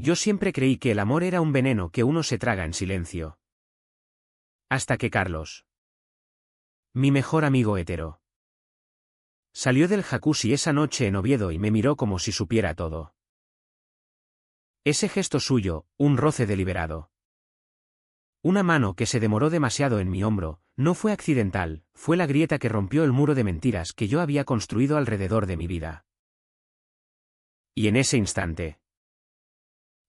Yo siempre creí que el amor era un veneno que uno se traga en silencio. Hasta que Carlos, mi mejor amigo hétero, salió del jacuzzi esa noche en Oviedo y me miró como si supiera todo. Ese gesto suyo, un roce deliberado. Una mano que se demoró demasiado en mi hombro, no fue accidental, fue la grieta que rompió el muro de mentiras que yo había construido alrededor de mi vida. Y en ese instante,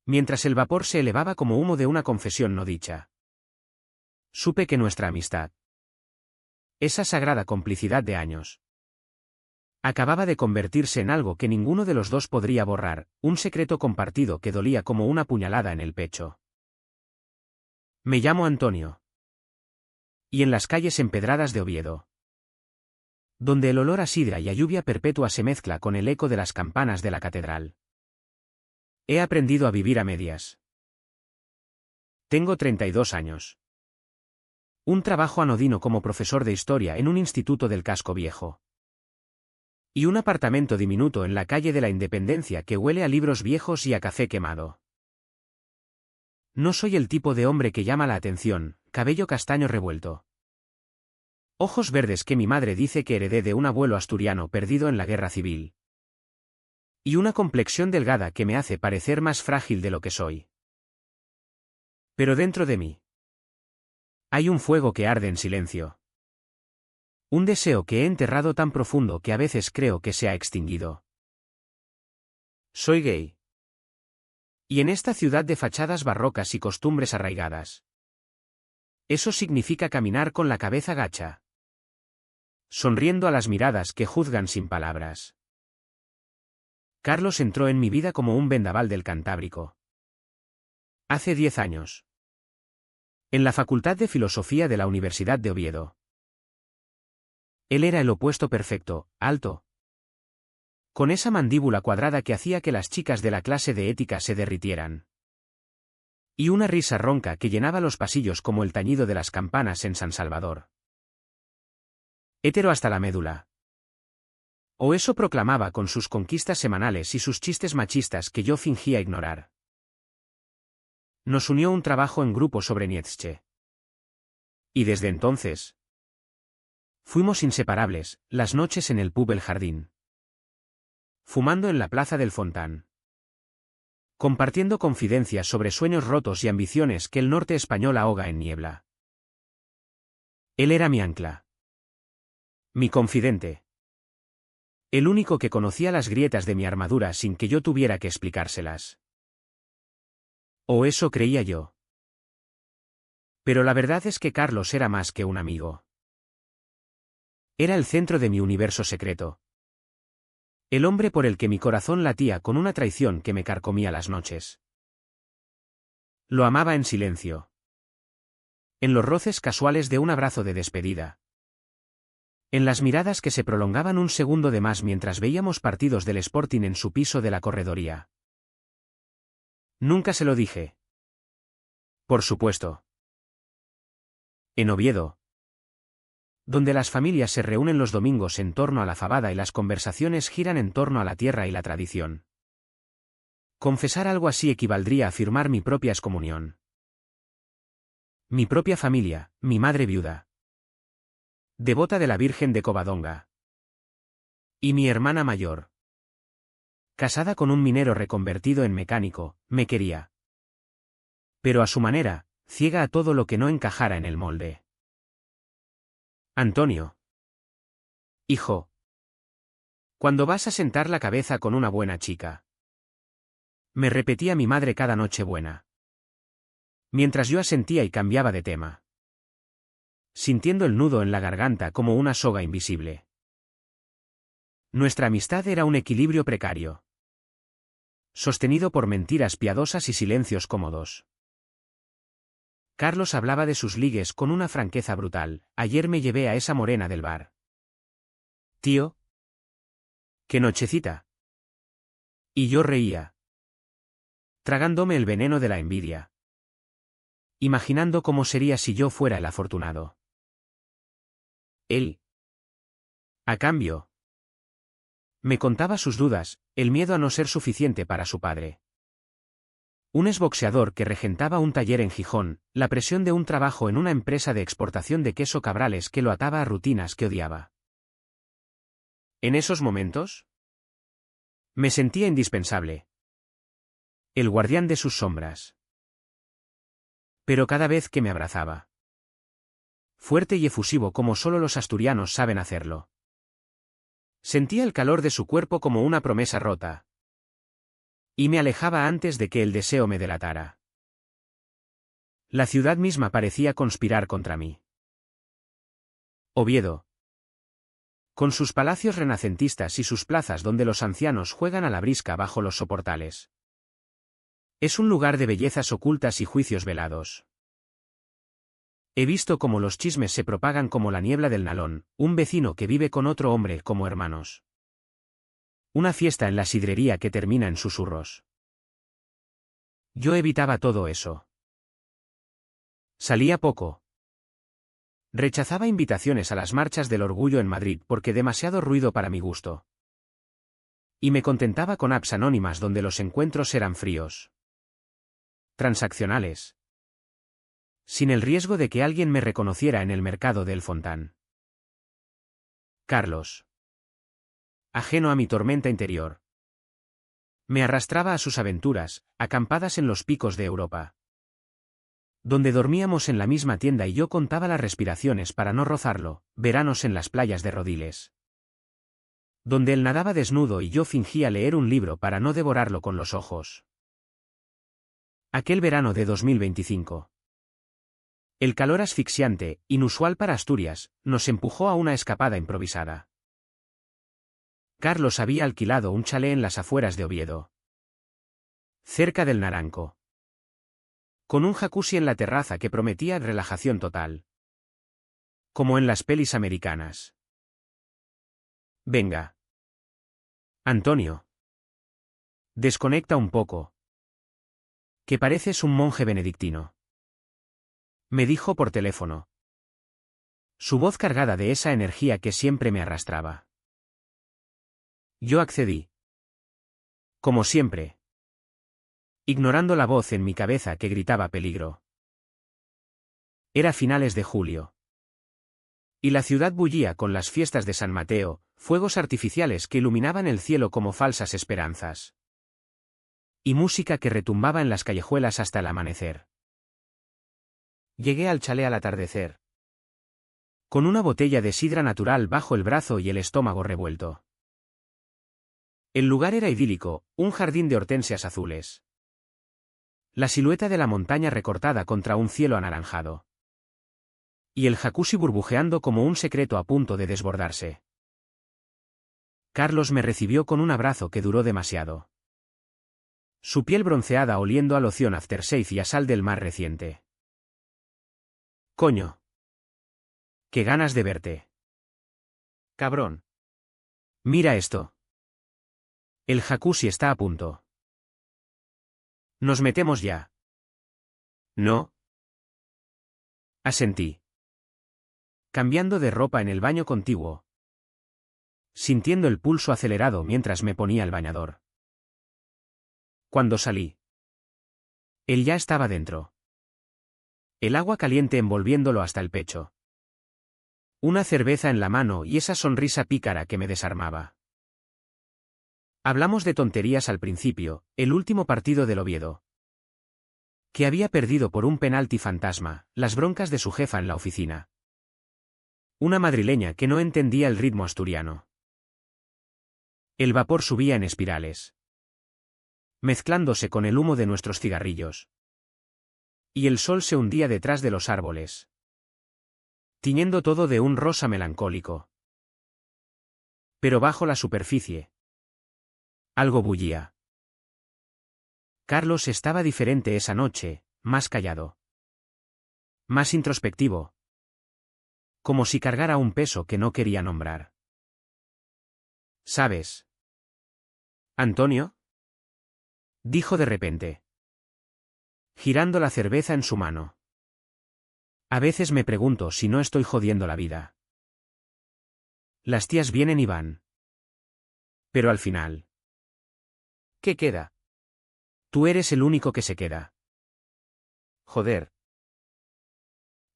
mientras el vapor se elevaba como humo de una confesión no dicha, supe que nuestra amistad, esa sagrada complicidad de años, acababa de convertirse en algo que ninguno de los dos podría borrar, un secreto compartido que dolía como una puñalada en el pecho. Me llamo Antonio. Y en las calles empedradas de Oviedo, donde el olor a sidra y a lluvia perpetua se mezcla con el eco de las campanas de la catedral, he aprendido a vivir a medias. Tengo 32 años. Un trabajo anodino como profesor de historia en un instituto del casco viejo. Y un apartamento diminuto en la calle de la Independencia que huele a libros viejos y a café quemado. No soy el tipo de hombre que llama la atención, cabello castaño revuelto, ojos verdes que mi madre dice que heredé de un abuelo asturiano perdido en la guerra civil, y una complexión delgada que me hace parecer más frágil de lo que soy. Pero dentro de mí hay un fuego que arde en silencio. Un deseo que he enterrado tan profundo que a veces creo que se ha extinguido. Soy gay. Y en esta ciudad de fachadas barrocas y costumbres arraigadas, eso significa caminar con la cabeza gacha, sonriendo a las miradas que juzgan sin palabras. Carlos entró en mi vida como un vendaval del Cantábrico. Hace 10 años. En la Facultad de Filosofía de la Universidad de Oviedo. Él era el opuesto perfecto, alto, con esa mandíbula cuadrada que hacía que las chicas de la clase de ética se derritieran. Y una risa ronca que llenaba los pasillos como el tañido de las campanas en San Salvador. Hétero hasta la médula. O eso proclamaba con sus conquistas semanales y sus chistes machistas que yo fingía ignorar. Nos unió un trabajo en grupo sobre Nietzsche. Y desde entonces fuimos inseparables, las noches en el pub El Jardín, fumando en la plaza del Fontán, compartiendo confidencias sobre sueños rotos y ambiciones que el norte español ahoga en niebla. Él era mi ancla, mi confidente, el único que conocía las grietas de mi armadura sin que yo tuviera que explicárselas. O eso creía yo. Pero la verdad es que Carlos era más que un amigo. Era el centro de mi universo secreto. El hombre por el que mi corazón latía con una traición que me carcomía las noches. Lo amaba en silencio. En los roces casuales de un abrazo de despedida. En las miradas que se prolongaban un segundo de más mientras veíamos partidos del Sporting en su piso de la corredoría. Nunca se lo dije. Por supuesto. En Oviedo, donde las familias se reúnen los domingos en torno a la fabada y las conversaciones giran en torno a la tierra y la tradición. Confesar algo así equivaldría a firmar mi propia excomunión. Mi propia familia, mi madre viuda, devota de la Virgen de Covadonga. Y mi hermana mayor, casada con un minero reconvertido en mecánico, me quería. Pero a su manera, ciega a todo lo que no encajara en el molde. Antonio. Hijo. ¿Cuándo vas a sentar la cabeza con una buena chica? Me repetía mi madre cada noche buena. Mientras yo asentía y cambiaba de tema. Sintiendo el nudo en la garganta como una soga invisible. Nuestra amistad era un equilibrio precario, sostenido por mentiras piadosas y silencios cómodos. Carlos hablaba de sus ligues con una franqueza brutal. Ayer me llevé a esa morena del bar. Tío. ¡Qué nochecita! Y yo reía, tragándome el veneno de la envidia, imaginando cómo sería si yo fuera el afortunado. Él, a cambio, me contaba sus dudas, el miedo a no ser suficiente para su padre. Un exboxeador que regentaba un taller en Gijón, la presión de un trabajo en una empresa de exportación de queso Cabrales que lo ataba a rutinas que odiaba. En esos momentos, me sentía indispensable. El guardián de sus sombras. Pero cada vez que me abrazaba, fuerte y efusivo como solo los asturianos saben hacerlo, sentía el calor de su cuerpo como una promesa rota. Y me alejaba antes de que el deseo me delatara. La ciudad misma parecía conspirar contra mí. Oviedo. Con sus palacios renacentistas y sus plazas donde los ancianos juegan a la brisca bajo los soportales. Es un lugar de bellezas ocultas y juicios velados. He visto cómo los chismes se propagan como la niebla del Nalón, un vecino que vive con otro hombre como hermanos. Una fiesta en la sidrería que termina en susurros. Yo evitaba todo eso. Salía poco. Rechazaba invitaciones a las marchas del orgullo en Madrid porque demasiado ruido para mi gusto. Y me contentaba con apps anónimas donde los encuentros eran fríos. Transaccionales. Sin el riesgo de que alguien me reconociera en el mercado del Fontán. Carlos. Ajeno a mi tormenta interior. Me arrastraba a sus aventuras, acampadas en los picos de Europa. Donde dormíamos en la misma tienda y yo contaba las respiraciones para no rozarlo, veranos en las playas de Rodiles. Donde él nadaba desnudo y yo fingía leer un libro para no devorarlo con los ojos. Aquel verano de 2025. El calor asfixiante, inusual para Asturias, nos empujó a una escapada improvisada. Carlos había alquilado un chalet en las afueras de Oviedo. Cerca del Naranco. Con un jacuzzi en la terraza que prometía relajación total. Como en las pelis americanas. Venga. Antonio. Desconecta un poco. Que pareces un monje benedictino. Me dijo por teléfono. Su voz cargada de esa energía que siempre me arrastraba. Yo accedí. Como siempre. Ignorando la voz en mi cabeza que gritaba peligro. Era finales de julio. Y la ciudad bullía con las fiestas de San Mateo, fuegos artificiales que iluminaban el cielo como falsas esperanzas. Y música que retumbaba en las callejuelas hasta el amanecer. Llegué al chalet al atardecer. Con una botella de sidra natural bajo el brazo y el estómago revuelto. El lugar era idílico, un jardín de hortensias azules. La silueta de la montaña recortada contra un cielo anaranjado. Y el jacuzzi burbujeando como un secreto a punto de desbordarse. Carlos me recibió con un abrazo que duró demasiado. Su piel bronceada oliendo a loción aftershave y a sal del mar reciente. Coño. Qué ganas de verte. Cabrón. Mira esto. El jacuzzi está a punto. ¿Nos metemos ya? ¿No? Asentí. Cambiando de ropa en el baño contiguo. Sintiendo el pulso acelerado mientras me ponía el bañador. Cuando salí. Él ya estaba dentro. El agua caliente envolviéndolo hasta el pecho. Una cerveza en la mano y esa sonrisa pícara que me desarmaba. Hablamos de tonterías al principio, el último partido del Oviedo. Que había perdido por un penalti fantasma, las broncas de su jefa en la oficina. Una madrileña que no entendía el ritmo asturiano. El vapor subía en espirales. Mezclándose con el humo de nuestros cigarrillos. Y el sol se hundía detrás de los árboles. Tiñendo todo de un rosa melancólico. Pero bajo la superficie. Algo bullía. Carlos estaba diferente esa noche, más callado. Más introspectivo. Como si cargara un peso que no quería nombrar. ¿Sabes? ¿Antonio? Dijo de repente. Girando la cerveza en su mano. A veces me pregunto si no estoy jodiendo la vida. Las tías vienen y van. Pero al final. ¿Qué queda? Tú eres el único que se queda. Joder.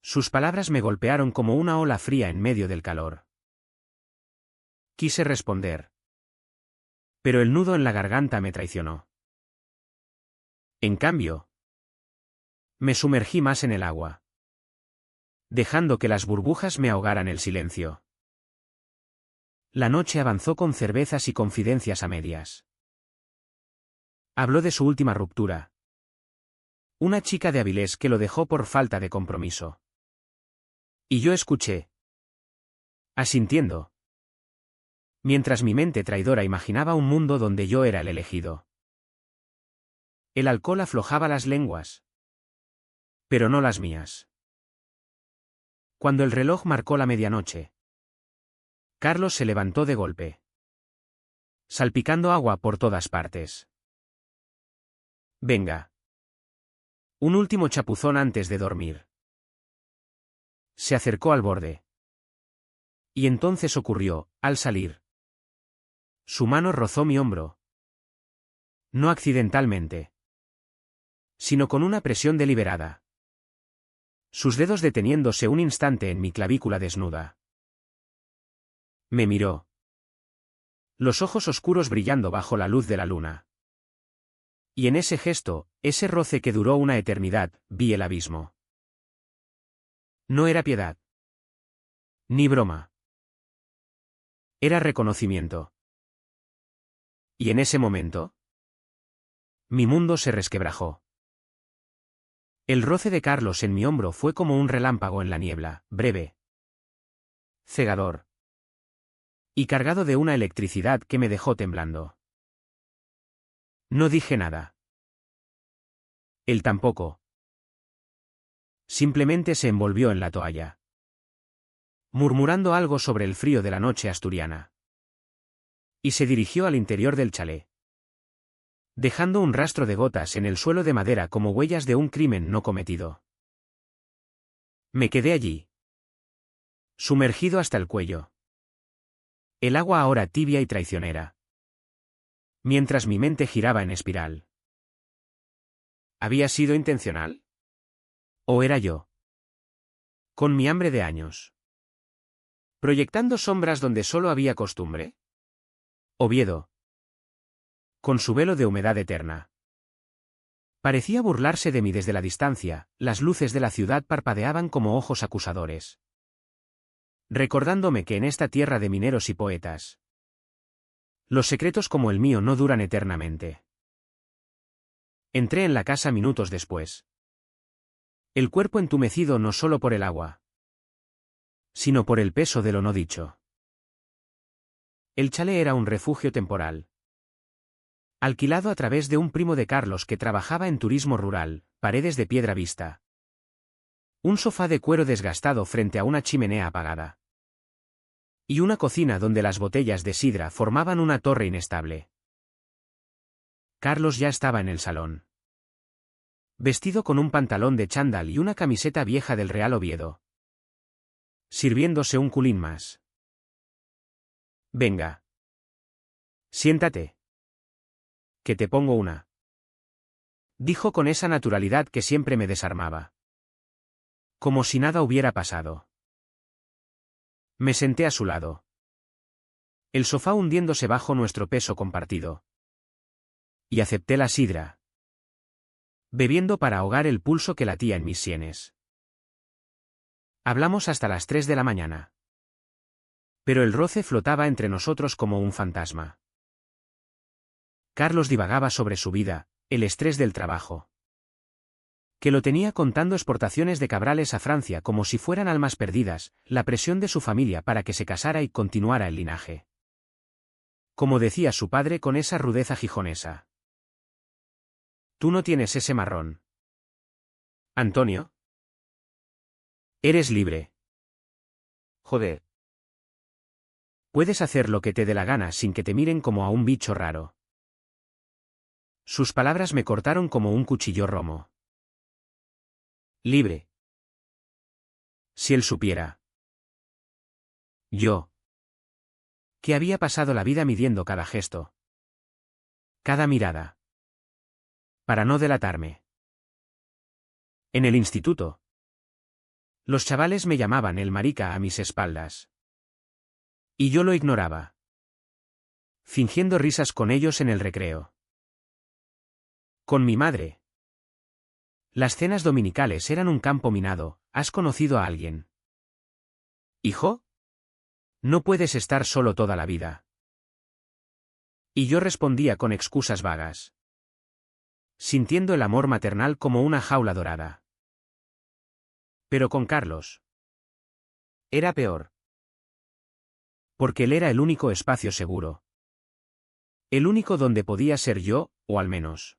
Sus palabras me golpearon como una ola fría en medio del calor. Quise responder. Pero el nudo en la garganta me traicionó. En cambio, me sumergí más en el agua, dejando que las burbujas me ahogaran el silencio. La noche avanzó con cervezas y confidencias a medias. Habló de su última ruptura. Una chica de Avilés que lo dejó por falta de compromiso. Y yo escuché, asintiendo, mientras mi mente traidora imaginaba un mundo donde yo era el elegido. El alcohol aflojaba las lenguas, pero no las mías. Cuando el reloj marcó la medianoche, Carlos se levantó de golpe, salpicando agua por todas partes. Venga. Un último chapuzón antes de dormir. Se acercó al borde. Y entonces ocurrió, al salir. Su mano rozó mi hombro. No accidentalmente, sino con una presión deliberada. Sus dedos deteniéndose un instante en mi clavícula desnuda. Me miró. Los ojos oscuros brillando bajo la luz de la luna. Y en ese gesto, ese roce que duró una eternidad, vi el abismo. No era piedad. Ni broma. Era reconocimiento. Y en ese momento, mi mundo se resquebrajó. El roce de Carlos en mi hombro fue como un relámpago en la niebla, breve, cegador, y cargado de una electricidad que me dejó temblando. No dije nada. Él tampoco. Simplemente se envolvió en la toalla, murmurando algo sobre el frío de la noche asturiana. Y se dirigió al interior del chalet, dejando un rastro de gotas en el suelo de madera como huellas de un crimen no cometido. Me quedé allí, sumergido hasta el cuello. El agua ahora tibia y traicionera. Mientras mi mente giraba en espiral. ¿Había sido intencional? ¿O era yo? Con mi hambre de años. Proyectando sombras donde solo había costumbre. Oviedo. Con su velo de humedad eterna. Parecía burlarse de mí desde la distancia, las luces de la ciudad parpadeaban como ojos acusadores. Recordándome que en esta tierra de mineros y poetas, los secretos como el mío no duran eternamente. Entré en la casa minutos después. El cuerpo entumecido no solo por el agua, sino por el peso de lo no dicho. El chalet era un refugio temporal, alquilado a través de un primo de Carlos que trabajaba en turismo rural, paredes de piedra vista. Un sofá de cuero desgastado frente a una chimenea apagada. Y una cocina donde las botellas de sidra formaban una torre inestable. Carlos ya estaba en el salón, vestido con un pantalón de chándal y una camiseta vieja del Real Oviedo, sirviéndose un culín más. Venga. Siéntate. Que te pongo una. Dijo con esa naturalidad que siempre me desarmaba. Como si nada hubiera pasado. Me senté a su lado. El sofá hundiéndose bajo nuestro peso compartido. Y acepté la sidra, bebiendo para ahogar el pulso que latía en mis sienes. Hablamos hasta las 3 de la mañana. Pero el roce flotaba entre nosotros como un fantasma. Carlos divagaba sobre su vida, el estrés del trabajo. Que lo tenía contando exportaciones de cabrales a Francia como si fueran almas perdidas, la presión de su familia para que se casara y continuara el linaje. Como decía su padre con esa rudeza gijonesa. Tú no tienes ese marrón. Antonio. Eres libre. Joder. Puedes hacer lo que te dé la gana sin que te miren como a un bicho raro. Sus palabras me cortaron como un cuchillo romo. Libre. Si él supiera. Yo. Que había pasado la vida midiendo cada gesto. Cada mirada. Para no delatarme. En el instituto. Los chavales me llamaban el marica a mis espaldas. Y yo lo ignoraba. Fingiendo risas con ellos en el recreo. Con mi madre. Las cenas dominicales eran un campo minado. ¿Has conocido a alguien? ¿Hijo? No puedes estar solo toda la vida. Y yo respondía con excusas vagas. Sintiendo el amor maternal como una jaula dorada. Pero con Carlos. Era peor. Porque él era el único espacio seguro. El único donde podía ser yo, o al menos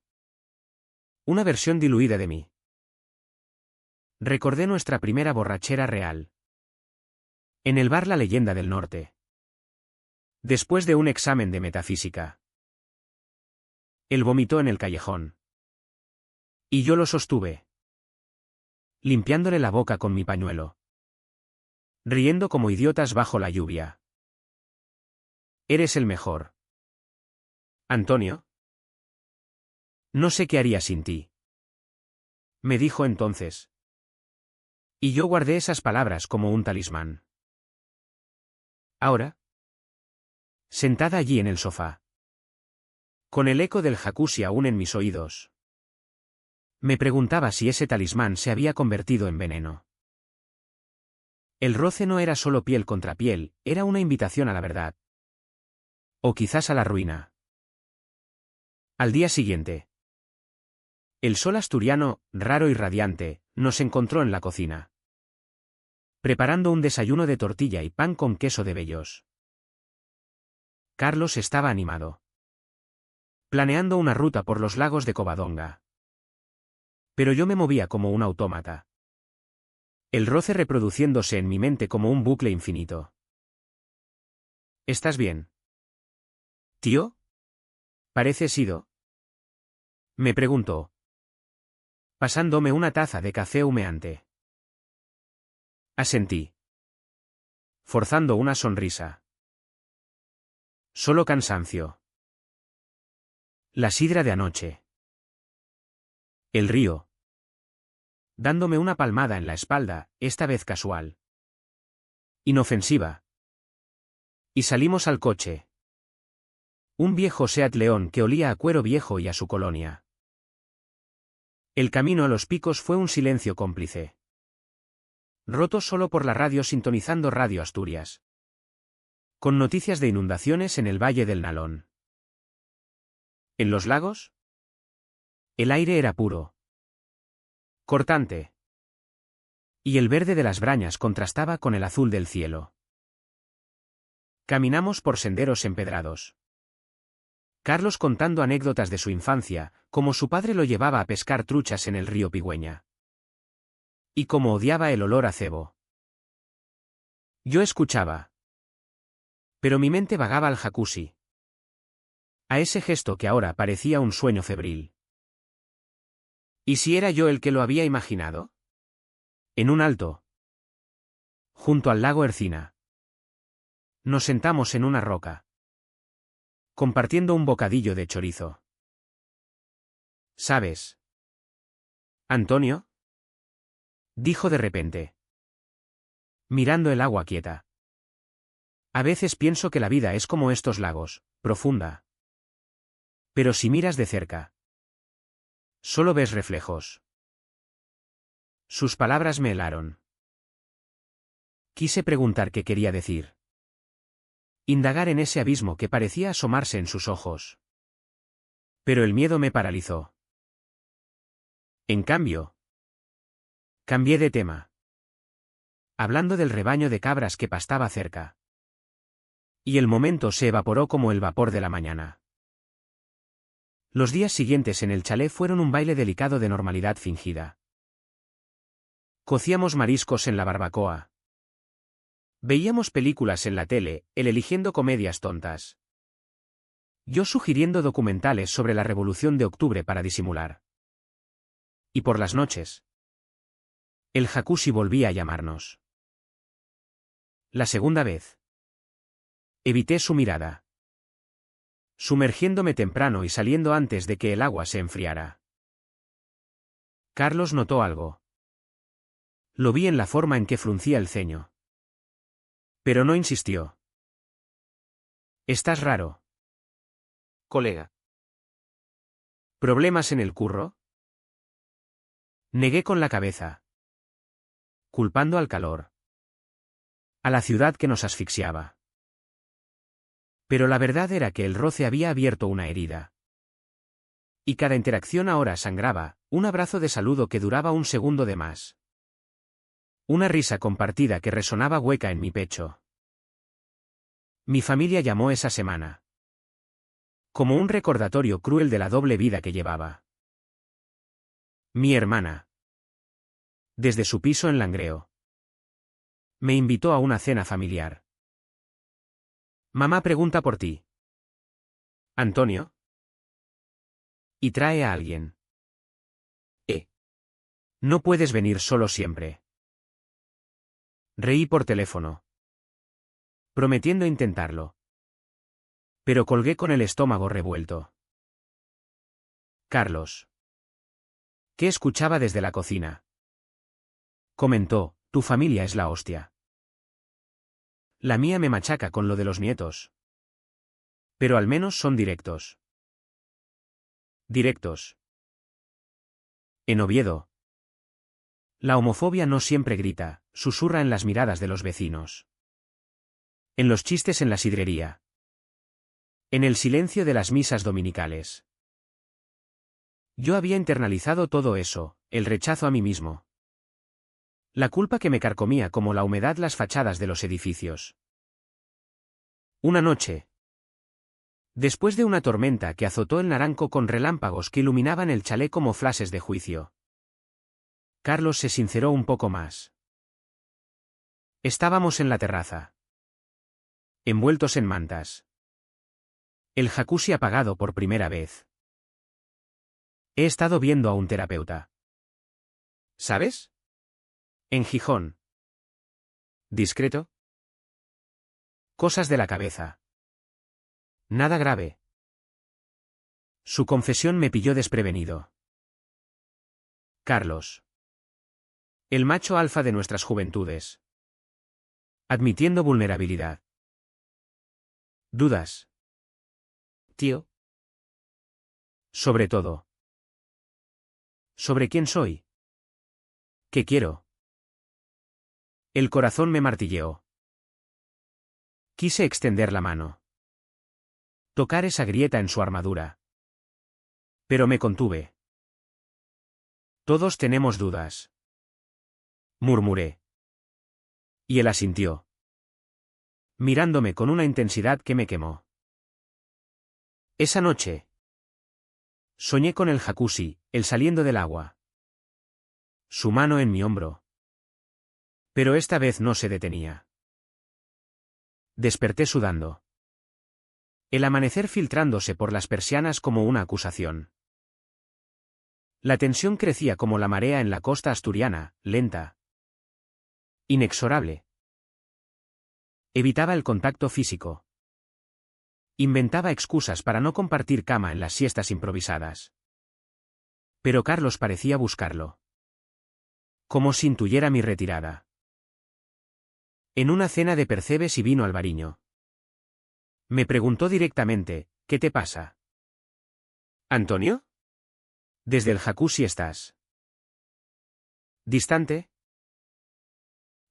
una versión diluida de mí. Recordé nuestra primera borrachera real. En el bar La Leyenda del Norte. Después de un examen de metafísica. Él vomitó en el callejón. Y yo lo sostuve. Limpiándole la boca con mi pañuelo. Riendo como idiotas bajo la lluvia. Eres el mejor. Antonio. No sé qué haría sin ti. Me dijo entonces. Y yo guardé esas palabras como un talismán. Ahora. Sentada allí en el sofá. Con el eco del jacuzzi aún en mis oídos. Me preguntaba si ese talismán se había convertido en veneno. El roce no era solo piel contra piel, era una invitación a la verdad. O quizás a la ruina. Al día siguiente. El sol asturiano, raro y radiante, nos encontró en la cocina. Preparando un desayuno de tortilla y pan con queso de Bellos. Carlos estaba animado. Planeando una ruta por los lagos de Covadonga. Pero yo me movía como un autómata. El roce reproduciéndose en mi mente como un bucle infinito. ¿Estás bien? ¿Tío? ¿Pareces ido? Me preguntó. Pasándome una taza de café humeante. Asentí. Forzando una sonrisa. Solo cansancio. La sidra de anoche. El río. Dándome una palmada en la espalda, esta vez casual. Inofensiva. Y salimos al coche. Un viejo Seat León que olía a cuero viejo y a su colonia. El camino a los picos fue un silencio cómplice. Roto solo por la radio sintonizando Radio Asturias. Con noticias de inundaciones en el Valle del Nalón. ¿En los lagos? El aire era puro. Cortante. Y el verde de las brañas contrastaba con el azul del cielo. Caminamos por senderos empedrados. Carlos contando anécdotas de su infancia, como su padre lo llevaba a pescar truchas en el río Pigüeña. Y como odiaba el olor a cebo. Yo escuchaba. Pero mi mente vagaba al jacuzzi. A ese gesto que ahora parecía un sueño febril. ¿Y si era yo el que lo había imaginado? En un alto. Junto al lago Ercina. Nos sentamos en una roca. Compartiendo un bocadillo de chorizo. ¿Sabes? ¿Antonio? Dijo de repente. Mirando el agua quieta. A veces pienso que la vida es como estos lagos, profunda. Pero si miras de cerca. Solo ves reflejos. Sus palabras me helaron. Quise preguntar qué quería decir. Indagar en ese abismo que parecía asomarse en sus ojos. Pero el miedo me paralizó. En cambio, cambié de tema. Hablando del rebaño de cabras que pastaba cerca. Y el momento se evaporó como el vapor de la mañana. Los días siguientes en el chalet fueron un baile delicado de normalidad fingida. Cocíamos mariscos en la barbacoa. Veíamos películas en la tele, él eligiendo comedias tontas. Yo sugiriendo documentales sobre la Revolución de Octubre para disimular. Y por las noches. El jacuzzi volvía a llamarnos. La segunda vez. Evité su mirada. Sumergiéndome temprano y saliendo antes de que el agua se enfriara. Carlos notó algo. Lo vi en la forma en que fruncía el ceño. Pero no insistió. Estás raro. Colega. ¿Problemas en el curro? Negué con la cabeza. Culpando al calor. A la ciudad que nos asfixiaba. Pero la verdad era que el roce había abierto una herida. Y cada interacción ahora sangraba, un abrazo de saludo que duraba un segundo de más. Una risa compartida que resonaba hueca en mi pecho. Mi familia llamó esa semana. Como un recordatorio cruel de la doble vida que llevaba. Mi hermana. Desde su piso en Langreo. Me invitó a una cena familiar. Mamá pregunta por ti. ¿Antonio? Y trae a alguien. No puedes venir solo siempre. Reí por teléfono. Prometiendo intentarlo. Pero colgué con el estómago revuelto. Carlos. ¿Qué escuchaba desde la cocina? Comentó, tu familia es la hostia. La mía me machaca con lo de los nietos. Pero al menos son directos. Directos. En Oviedo. La homofobia no siempre grita, susurra en las miradas de los vecinos. En los chistes en la sidrería. En el silencio de las misas dominicales. Yo había internalizado todo eso, el rechazo a mí mismo. La culpa que me carcomía como la humedad las fachadas de los edificios. Una noche. Después de una tormenta que azotó el Naranco con relámpagos que iluminaban el chalet como flashes de juicio. Carlos se sinceró un poco más. Estábamos en la terraza. Envueltos en mantas. El jacuzzi apagado por primera vez. He estado viendo a un terapeuta. ¿Sabes? En Gijón. ¿Discreto? Cosas de la cabeza. Nada grave. Su confesión me pilló desprevenido. Carlos. El macho alfa de nuestras juventudes. Admitiendo vulnerabilidad. Dudas. Tío. Sobre todo. ¿Sobre quién soy? ¿Qué quiero? El corazón me martilleó. Quise extender la mano. Tocar esa grieta en su armadura. Pero me contuve. Todos tenemos dudas. Murmuré. Y él asintió. Mirándome con una intensidad que me quemó. Esa noche. Soñé con el jacuzzi, él saliendo del agua. Su mano en mi hombro. Pero esta vez no se detenía. Desperté sudando. El amanecer filtrándose por las persianas como una acusación. La tensión crecía como la marea en la costa asturiana, lenta. Inexorable. Evitaba el contacto físico. Inventaba excusas para no compartir cama en las siestas improvisadas. Pero Carlos parecía buscarlo. Como si intuyera mi retirada. En una cena de percebes y vino Alvariño. Me preguntó directamente, ¿qué te pasa? ¿Antonio? Desde el jacuzzi estás. ¿Distante?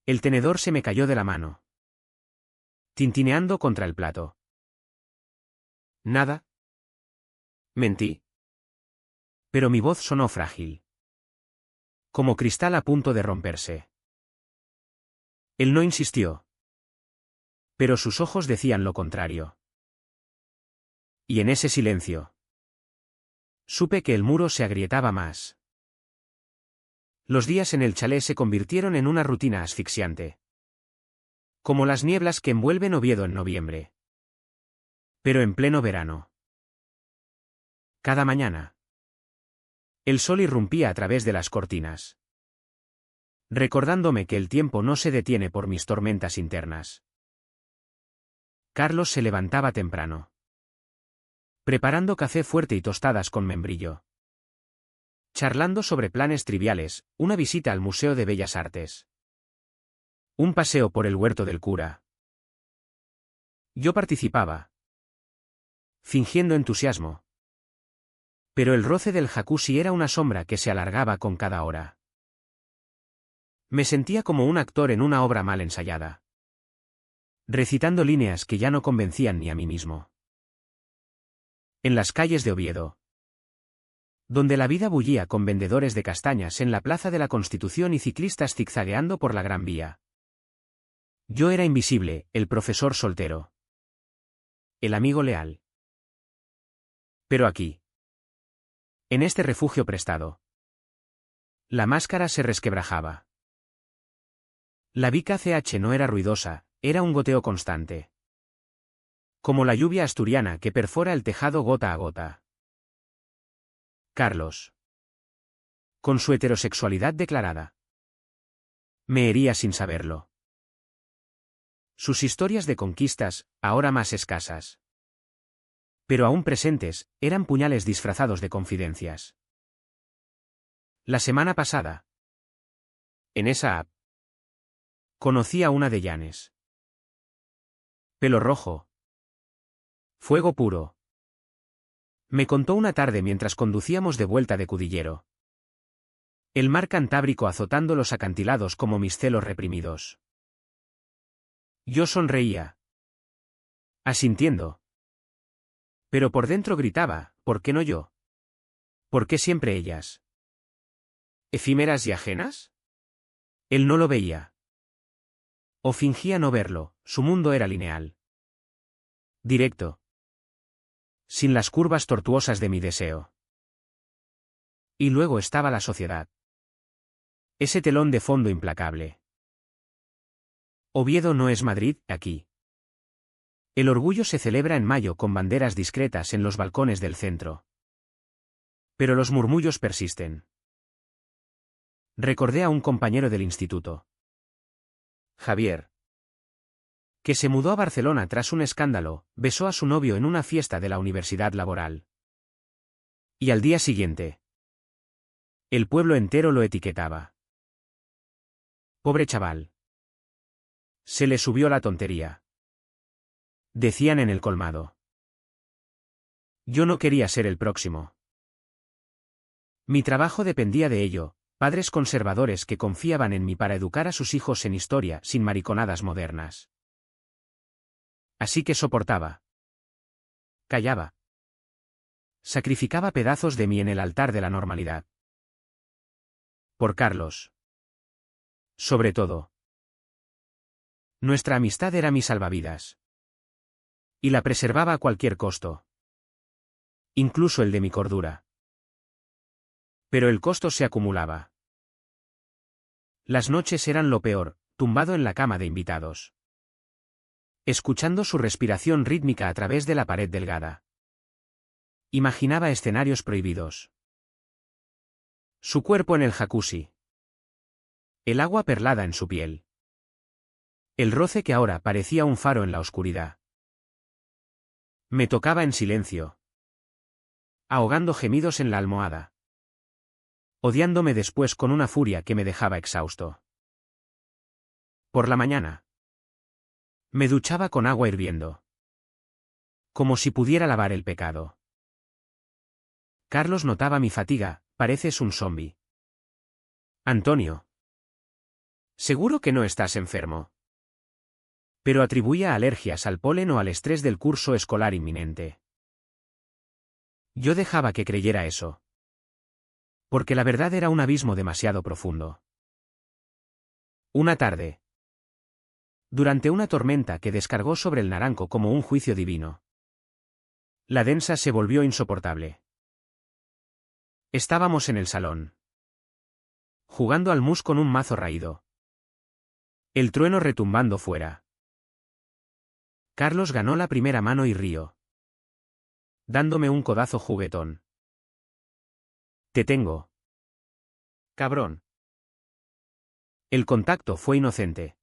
El tenedor se me cayó de la mano. Tintineando contra el plato. Nada. Mentí. Pero mi voz sonó frágil. Como cristal a punto de romperse. Él no insistió. Pero sus ojos decían lo contrario. Y en ese silencio. Supe que el muro se agrietaba más. Los días en el chalet se convirtieron en una rutina asfixiante. Como las nieblas que envuelven Oviedo en noviembre. Pero en pleno verano. Cada mañana. El sol irrumpía a través de las cortinas. Recordándome que el tiempo no se detiene por mis tormentas internas. Carlos se levantaba temprano. Preparando café fuerte y tostadas con membrillo. Charlando sobre planes triviales, una visita al Museo de Bellas Artes. Un paseo por el huerto del cura. Yo participaba, fingiendo entusiasmo. Pero el roce del jacuzzi era una sombra que se alargaba con cada hora. Me sentía como un actor en una obra mal ensayada, recitando líneas que ya no convencían ni a mí mismo. En las calles de Oviedo, donde la vida bullía con vendedores de castañas en la Plaza de la Constitución y ciclistas zigzagueando por la Gran Vía. Yo era invisible, el profesor soltero, el amigo leal. Pero aquí, en este refugio prestado, la máscara se resquebrajaba. La Vica CH no era ruidosa, era un goteo constante. Como la lluvia asturiana que perfora el tejado gota a gota. Carlos, con su heterosexualidad declarada, me hería sin saberlo. Sus historias de conquistas, ahora más escasas, pero aún presentes, eran puñales disfrazados de confidencias. La semana pasada, en esa app, conocí a una de Llanes. Pelo rojo. Fuego puro. Me contó una tarde mientras conducíamos de vuelta de Cudillero. El mar Cantábrico azotando los acantilados como mis celos reprimidos. Yo sonreía, asintiendo. Pero por dentro gritaba, ¿por qué no yo? ¿Por qué siempre ellas? ¿Efímeras y ajenas? Él no lo veía. O fingía no verlo, su mundo era lineal. Directo. Sin las curvas tortuosas de mi deseo. Y luego estaba la sociedad. Ese telón de fondo implacable. Oviedo no es Madrid, aquí. El orgullo se celebra en mayo con banderas discretas en los balcones del centro. Pero los murmullos persisten. Recordé a un compañero del instituto, Javier, que se mudó a Barcelona tras un escándalo, besó a su novio en una fiesta de la Universidad Laboral. Y al día siguiente, el pueblo entero lo etiquetaba. Pobre chaval. Se le subió la tontería. Decían en el colmado. Yo no quería ser el próximo. Mi trabajo dependía de ello, padres conservadores que confiaban en mí para educar a sus hijos en historia sin mariconadas modernas. Así que soportaba. Callaba. Sacrificaba pedazos de mí en el altar de la normalidad. Por Carlos. Sobre todo. Nuestra amistad era mi salvavidas. Y la preservaba a cualquier costo. Incluso el de mi cordura. Pero el costo se acumulaba. Las noches eran lo peor, tumbado en la cama de invitados, escuchando su respiración rítmica a través de la pared delgada. Imaginaba escenarios prohibidos. Su cuerpo en el jacuzzi. El agua perlada en su piel. El roce que ahora parecía un faro en la oscuridad. Me tocaba en silencio, ahogando gemidos en la almohada, odiándome después con una furia que me dejaba exhausto. Por la mañana, me duchaba con agua hirviendo, como si pudiera lavar el pecado. Carlos notaba mi fatiga, pareces un zombi. Antonio. Seguro que no estás enfermo. Pero atribuía alergias al polen o al estrés del curso escolar inminente. Yo dejaba que creyera eso. Porque la verdad era un abismo demasiado profundo. Una tarde. Durante una tormenta que descargó sobre el naranco como un juicio divino. La densa se volvió insoportable. Estábamos en el salón, jugando al mus con un mazo raído. El trueno retumbando fuera. Carlos ganó la primera mano y rió, dándome un codazo juguetón. Te tengo. Cabrón. El contacto fue inocente.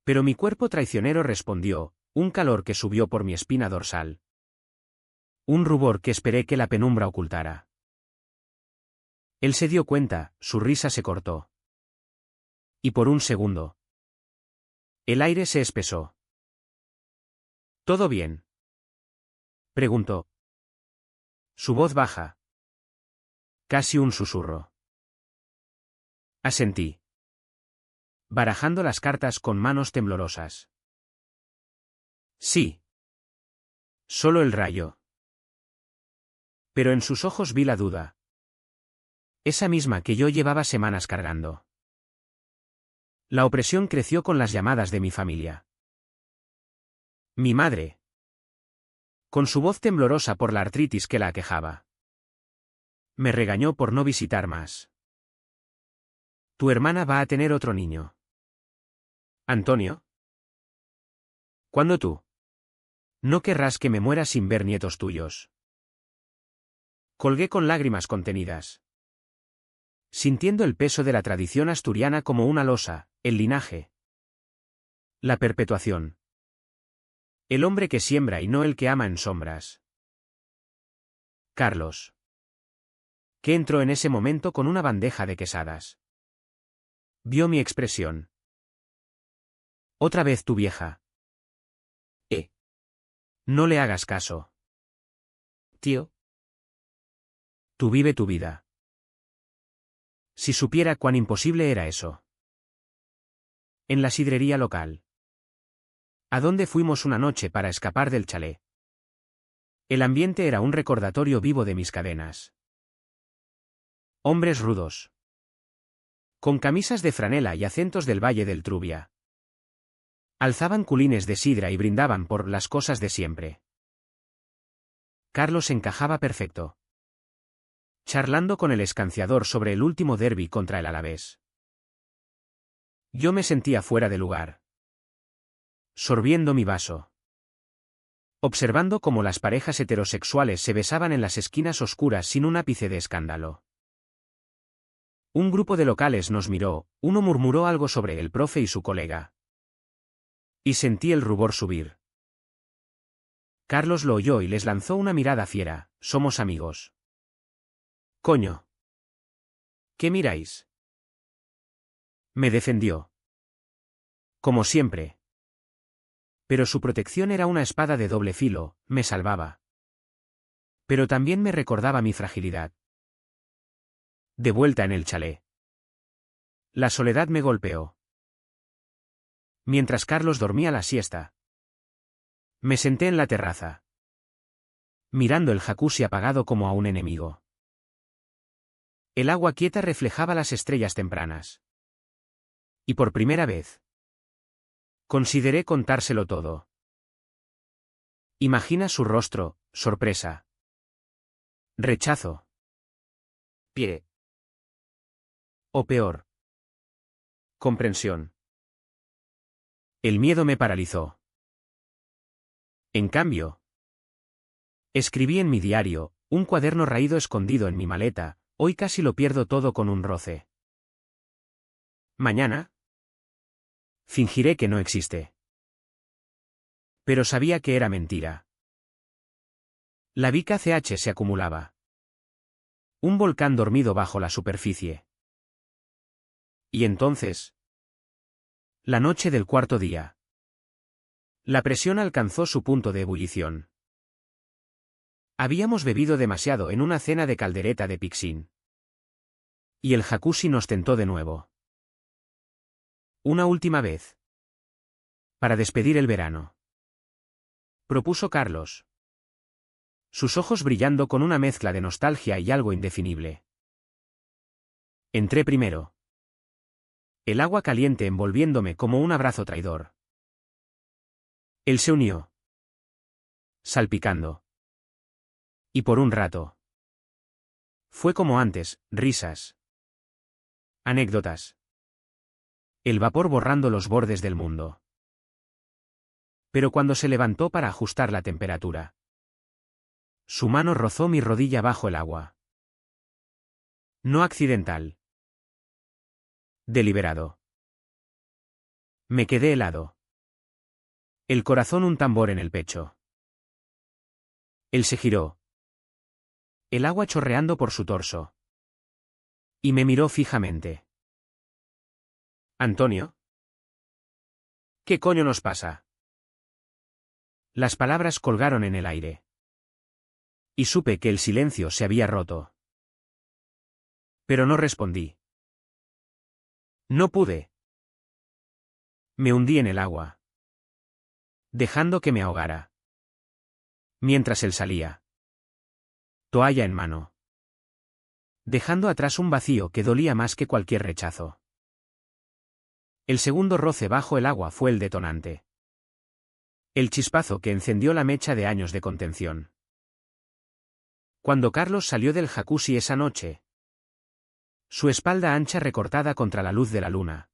Pero mi cuerpo traicionero respondió, un calor que subió por mi espina dorsal. Un rubor que esperé que la penumbra ocultara. Él se dio cuenta, su risa se cortó. Y por un segundo, el aire se espesó. ¿Todo bien?, preguntó. Su voz baja. Casi un susurro. Asentí, barajando las cartas con manos temblorosas. Sí. Solo el rayo. Pero en sus ojos vi la duda. Esa misma que yo llevaba semanas cargando. La opresión creció con las llamadas de mi familia. Mi madre, con su voz temblorosa por la artritis que la aquejaba, me regañó por no visitar más. Tu hermana va a tener otro niño. ¿Antonio? ¿Cuándo tú? No querrás que me muera sin ver nietos tuyos. Colgué con lágrimas contenidas, sintiendo el peso de la tradición asturiana como una losa, el linaje, la perpetuación. El hombre que siembra y no el que ama en sombras. Carlos, que entró en ese momento con una bandeja de quesadas. Vio mi expresión. Otra vez tu vieja. No le hagas caso. Tío. Tú vive tu vida. Si supiera cuán imposible era eso. En la sidrería local. ¿A dónde fuimos una noche para escapar del chalet? El ambiente era un recordatorio vivo de mis cadenas. Hombres rudos, con camisas de franela y acentos del Valle del Trubia. Alzaban culines de sidra y brindaban por las cosas de siempre. Carlos encajaba perfecto, charlando con el escanciador sobre el último derbi contra el Alavés. Yo me sentía fuera de lugar, sorbiendo mi vaso, observando cómo las parejas heterosexuales se besaban en las esquinas oscuras sin un ápice de escándalo. Un grupo de locales nos miró, uno murmuró algo sobre el profe y su colega. Y sentí el rubor subir. Carlos lo oyó y les lanzó una mirada fiera. Somos amigos. Coño. ¿Qué miráis? Me defendió. Como siempre. Pero su protección era una espada de doble filo, me salvaba. Pero también me recordaba mi fragilidad. De vuelta en el chalet. La soledad me golpeó. Mientras Carlos dormía la siesta, me senté en la terraza, mirando el jacuzzi apagado como a un enemigo. El agua quieta reflejaba las estrellas tempranas. Y por primera vez, consideré contárselo todo. Imagina su rostro, sorpresa, rechazo, Pie. o peor, comprensión. El miedo me paralizó. En cambio, escribí en mi diario, un cuaderno raído escondido en mi maleta, hoy casi lo pierdo todo con un roce. Mañana, fingiré que no existe. Pero sabía que era mentira. La Vica CH se acumulaba. Un volcán dormido bajo la superficie. Y entonces, la noche del cuarto día, la presión alcanzó su punto de ebullición. Habíamos bebido demasiado en una cena de caldereta de Pixín. Y el jacuzzi nos tentó de nuevo. Una última vez. Para despedir el verano. Propuso Carlos. Sus ojos brillando con una mezcla de nostalgia y algo indefinible. Entré primero. El agua caliente envolviéndome como un abrazo traidor. Él se unió, salpicando. Y por un rato. Fue como antes, risas. Anécdotas. El vapor borrando los bordes del mundo. Pero cuando se levantó para ajustar la temperatura, su mano rozó mi rodilla bajo el agua. No accidental. Deliberado. Me quedé helado. El corazón un tambor en el pecho. Él se giró. El agua chorreando por su torso. Y me miró fijamente. ¿Antonio? ¿Qué coño nos pasa? Las palabras colgaron en el aire. Y supe que el silencio se había roto. Pero no respondí. No pude. Me hundí en el agua, dejando que me ahogara. Mientras él salía, toalla en mano, dejando atrás un vacío que dolía más que cualquier rechazo. El segundo roce bajo el agua fue el detonante. El chispazo que encendió la mecha de años de contención. Cuando Carlos salió del jacuzzi esa noche, su espalda ancha recortada contra la luz de la luna,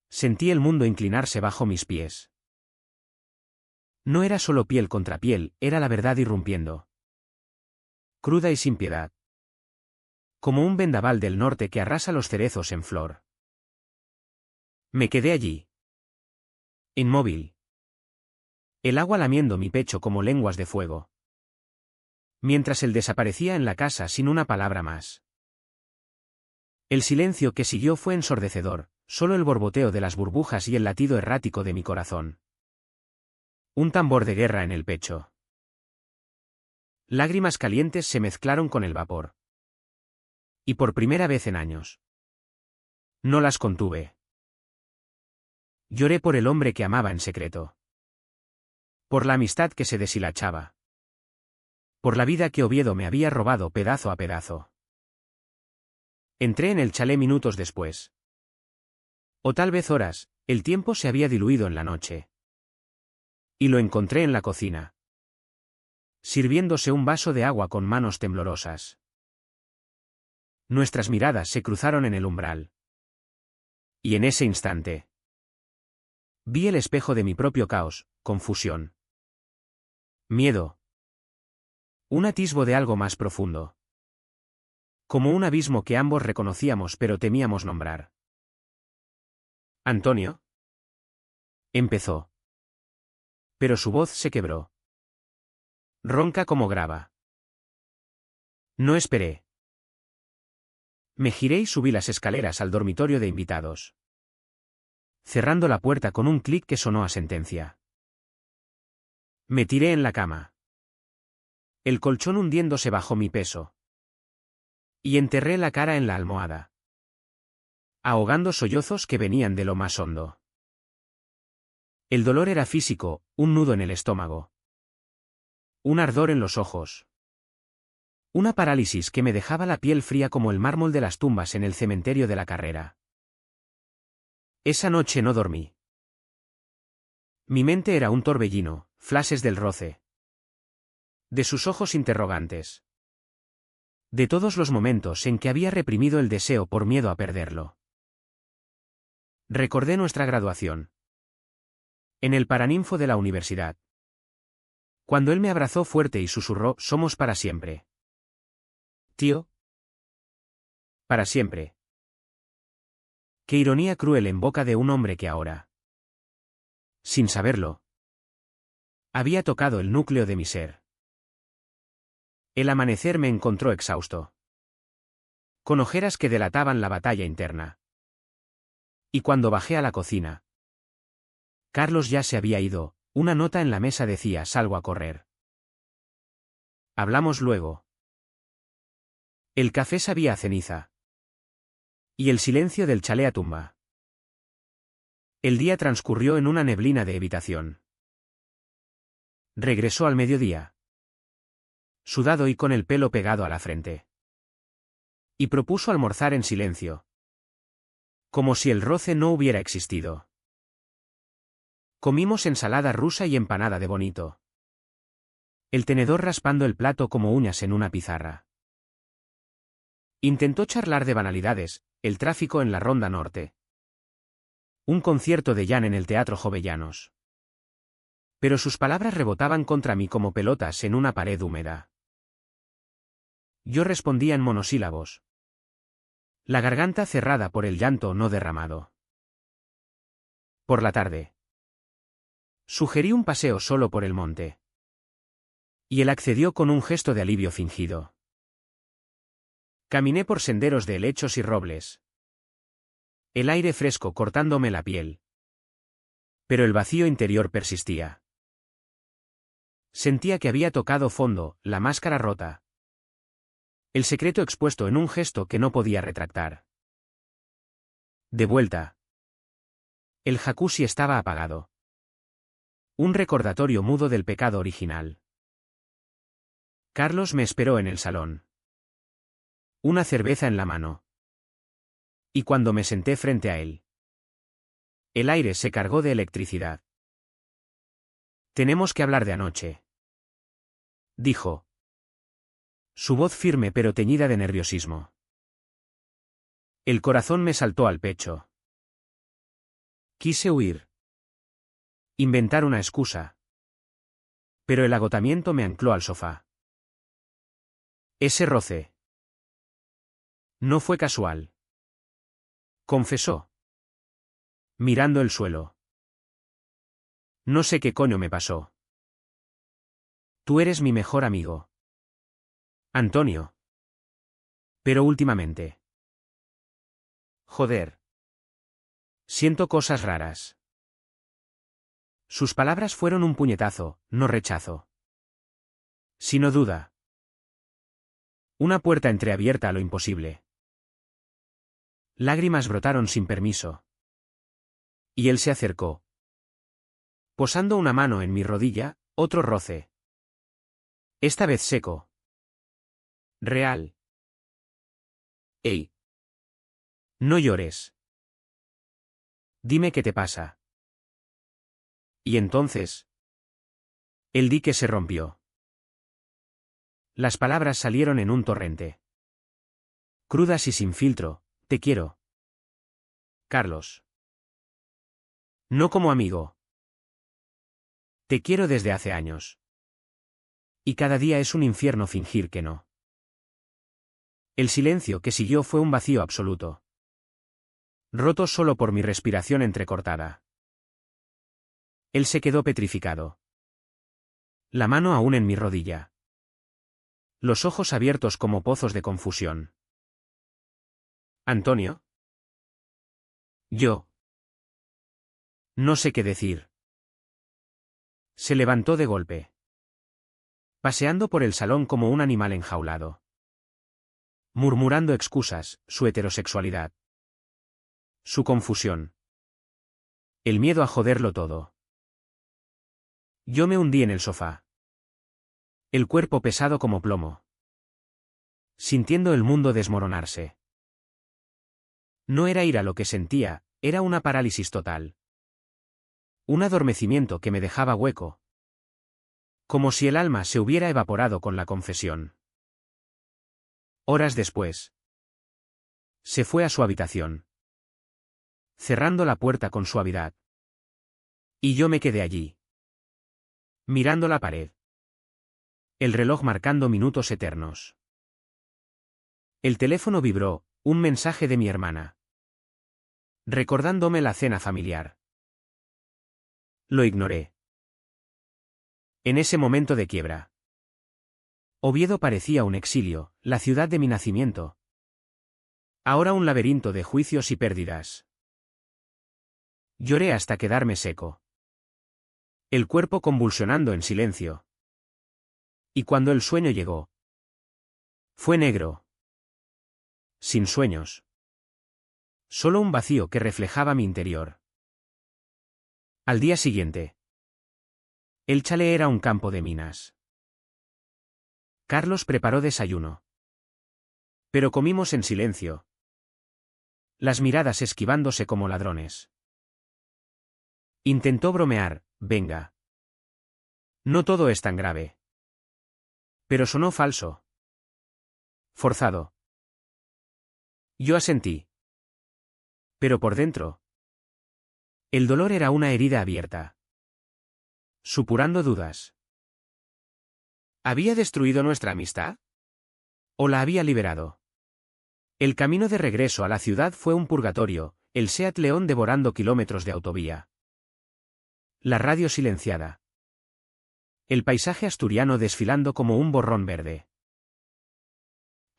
sentí el mundo inclinarse bajo mis pies. No era solo piel contra piel, era la verdad irrumpiendo. Cruda y sin piedad. Como un vendaval del norte que arrasa los cerezos en flor. Me quedé allí, inmóvil. El agua lamiendo mi pecho como lenguas de fuego. Mientras él desaparecía en la casa sin una palabra más. El silencio que siguió fue ensordecedor, solo el borboteo de las burbujas y el latido errático de mi corazón. Un tambor de guerra en el pecho. Lágrimas calientes se mezclaron con el vapor. Y por primera vez en años. No las contuve. Lloré por el hombre que amaba en secreto. Por la amistad que se deshilachaba. Por la vida que Oviedo me había robado pedazo a pedazo. Entré en el chalet minutos después. O tal vez horas, el tiempo se había diluido en la noche. Y lo encontré en la cocina. Sirviéndose un vaso de agua con manos temblorosas. Nuestras miradas se cruzaron en el umbral. Y en ese instante, vi el espejo de mi propio caos, confusión. Miedo. Un atisbo de algo más profundo. Como un abismo que ambos reconocíamos pero temíamos nombrar. ¿Antonio? Empezó. Pero su voz se quebró. Ronca como grava. No esperé. Me giré y subí las escaleras al dormitorio de invitados. Cerrando la puerta con un clic que sonó a sentencia. Me tiré en la cama. El colchón hundiéndose bajo mi peso. Y enterré la cara en la almohada. Ahogando sollozos que venían de lo más hondo. El dolor era físico, un nudo en el estómago. Un ardor en los ojos. Una parálisis que me dejaba la piel fría como el mármol de las tumbas en el cementerio de la Carrera. Esa noche no dormí. Mi mente era un torbellino, flashes del roce. De sus ojos interrogantes. De todos los momentos en que había reprimido el deseo por miedo a perderlo. Recordé nuestra graduación. En el paraninfo de la universidad. Cuando él me abrazó fuerte y susurró, somos para siempre. Tío. Para siempre. Qué ironía cruel en boca de un hombre que ahora, sin saberlo, había tocado el núcleo de mi ser. El amanecer me encontró exhausto. Con ojeras que delataban la batalla interna. Y cuando bajé a la cocina, Carlos ya se había ido, una nota en la mesa decía salgo a correr. Hablamos luego. El café sabía a ceniza. Y el silencio del chalet a tumba. El día transcurrió en una neblina de evitación. Regresó al mediodía. Sudado y con el pelo pegado a la frente. Y propuso almorzar en silencio. Como si el roce no hubiera existido. Comimos ensalada rusa y empanada de bonito. El tenedor raspando el plato como uñas en una pizarra. Intentó charlar de banalidades, el tráfico en la Ronda Norte. Un concierto de Jan en el Teatro Jovellanos. Pero sus palabras rebotaban contra mí como pelotas en una pared húmeda. Yo respondía en monosílabos. La garganta cerrada por el llanto no derramado. Por la tarde. Sugerí un paseo solo por el monte. Y él accedió con un gesto de alivio fingido. Caminé por senderos de helechos y robles. El aire fresco cortándome la piel. Pero el vacío interior persistía. Sentía que había tocado fondo, la máscara rota. El secreto expuesto en un gesto que no podía retractar. De vuelta. El jacuzzi estaba apagado. Un recordatorio mudo del pecado original. Carlos me esperó en el salón. Una cerveza en la mano. Y cuando me senté frente a él, el aire se cargó de electricidad. Tenemos que hablar de anoche, dijo. Su voz firme pero teñida de nerviosismo. El corazón me saltó al pecho. Quise huir. Inventar una excusa. Pero el agotamiento me ancló al sofá. Ese roce. No fue casual. Confesó. Mirando el suelo. No sé qué coño me pasó. Tú eres mi mejor amigo. Antonio. Pero últimamente. Joder. Siento cosas raras. Sus palabras fueron un puñetazo, no rechazo. Sino duda. Una puerta entreabierta a lo imposible. Lágrimas brotaron sin permiso. Y él se acercó. Posando una mano en mi rodilla, otro roce. Esta vez seco. Real. Ey. No llores. Dime qué te pasa. Y entonces. El dique se rompió. Las palabras salieron en un torrente. Crudas y sin filtro, te quiero. Carlos. No como amigo. Te quiero desde hace años. Y cada día es un infierno fingir que no. El silencio que siguió fue un vacío absoluto. Roto solo por mi respiración entrecortada. Él se quedó petrificado. La mano aún en mi rodilla. Los ojos abiertos como pozos de confusión. ¿Antonio? Yo. No sé qué decir. Se levantó de golpe. Paseando por el salón como un animal enjaulado. Murmurando excusas, su heterosexualidad. Su confusión. El miedo a joderlo todo. Yo me hundí en el sofá. El cuerpo pesado como plomo. Sintiendo el mundo desmoronarse. No era ira lo que sentía, era una parálisis total. Un adormecimiento que me dejaba hueco. Como si el alma se hubiera evaporado con la confesión. Horas después. Se fue a su habitación. Cerrando la puerta con suavidad. Y yo me quedé allí. Mirando la pared. El reloj marcando minutos eternos. El teléfono vibró, un mensaje de mi hermana. Recordándome la cena familiar. Lo ignoré. En ese momento de quiebra. Oviedo parecía un exilio, la ciudad de mi nacimiento. Ahora un laberinto de juicios y pérdidas. Lloré hasta quedarme seco. El cuerpo convulsionando en silencio. Y cuando el sueño llegó. Fue negro. Sin sueños. Solo un vacío que reflejaba mi interior. Al día siguiente. El chalet era un campo de minas. Carlos preparó desayuno. Pero comimos en silencio. Las miradas esquivándose como ladrones. Intentó bromear, venga. No todo es tan grave. Pero sonó falso. Forzado. Yo asentí. Pero por dentro. El dolor era una herida abierta. Supurando dudas. ¿Había destruido nuestra amistad? ¿O la había liberado? El camino de regreso a la ciudad fue un purgatorio, el Seat León devorando kilómetros de autovía. La radio silenciada. El paisaje asturiano desfilando como un borrón verde.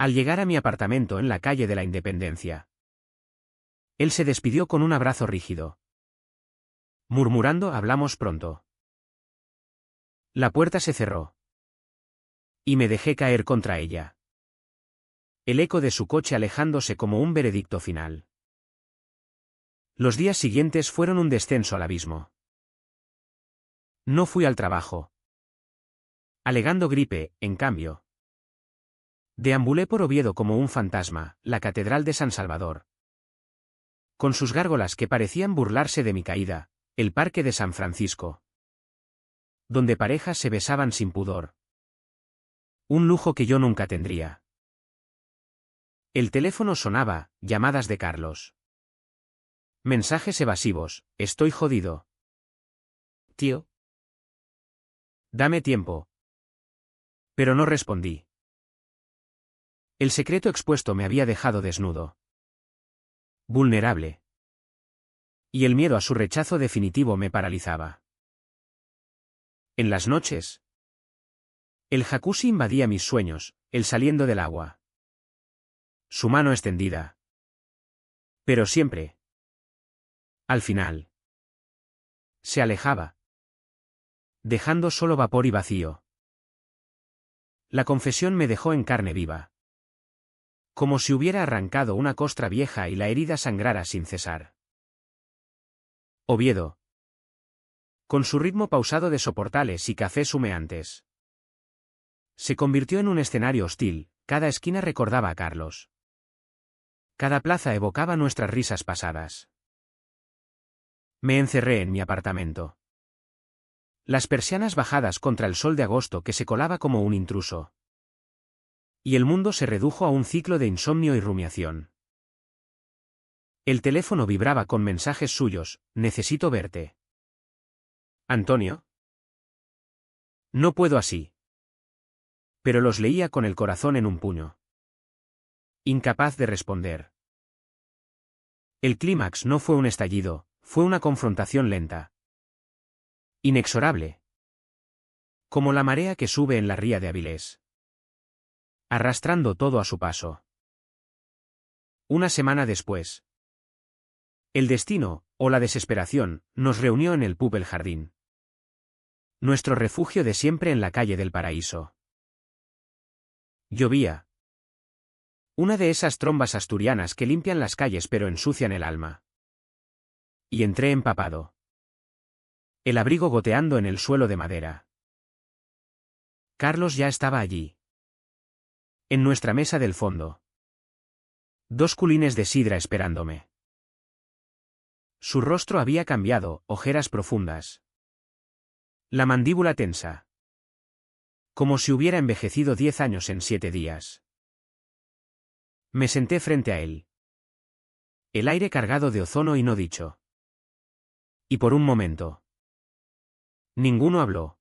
Al llegar a mi apartamento en la calle de la Independencia, él se despidió con un abrazo rígido. Murmurando, hablamos pronto. La puerta se cerró. Y me dejé caer contra ella. El eco de su coche alejándose como un veredicto final. Los días siguientes fueron un descenso al abismo. No fui al trabajo. Alegando gripe, en cambio. Deambulé por Oviedo como un fantasma, la Catedral de San Salvador, con sus gárgolas que parecían burlarse de mi caída, el Parque de San Francisco, donde parejas se besaban sin pudor. Un lujo que yo nunca tendría. El teléfono sonaba, llamadas de Carlos. Mensajes evasivos, estoy jodido. Tío. Dame tiempo. Pero no respondí. El secreto expuesto me había dejado desnudo. Vulnerable. Y el miedo a su rechazo definitivo me paralizaba. En las noches, el jacuzzi invadía mis sueños, él saliendo del agua. Su mano extendida. Pero siempre. Al final. Se alejaba. Dejando solo vapor y vacío. La confesión me dejó en carne viva. Como si hubiera arrancado una costra vieja y la herida sangrara sin cesar. Oviedo. Con su ritmo pausado de soportales y cafés humeantes. Se convirtió en un escenario hostil, cada esquina recordaba a Carlos. Cada plaza evocaba nuestras risas pasadas. Me encerré en mi apartamento. Las persianas bajadas contra el sol de agosto que se colaba como un intruso. Y el mundo se redujo a un ciclo de insomnio y rumiación. El teléfono vibraba con mensajes suyos, necesito verte. Antonio. No puedo así. Pero los leía con el corazón en un puño. Incapaz de responder. El clímax no fue un estallido, fue una confrontación lenta. Inexorable. Como la marea que sube en la ría de Avilés. Arrastrando todo a su paso. Una semana después. El destino, o la desesperación, nos reunió en el pub El Jardín. Nuestro refugio de siempre en la calle del Paraíso. Llovía. Una de esas trombas asturianas que limpian las calles pero ensucian el alma. Y entré empapado. El abrigo goteando en el suelo de madera. Carlos ya estaba allí. En nuestra mesa del fondo. 2 culines de sidra esperándome. Su rostro había cambiado, ojeras profundas. La mandíbula tensa. Como si hubiera envejecido 10 años en 7 días. Me senté frente a él. El aire cargado de ozono y no dicho. Y por un momento. Ninguno habló.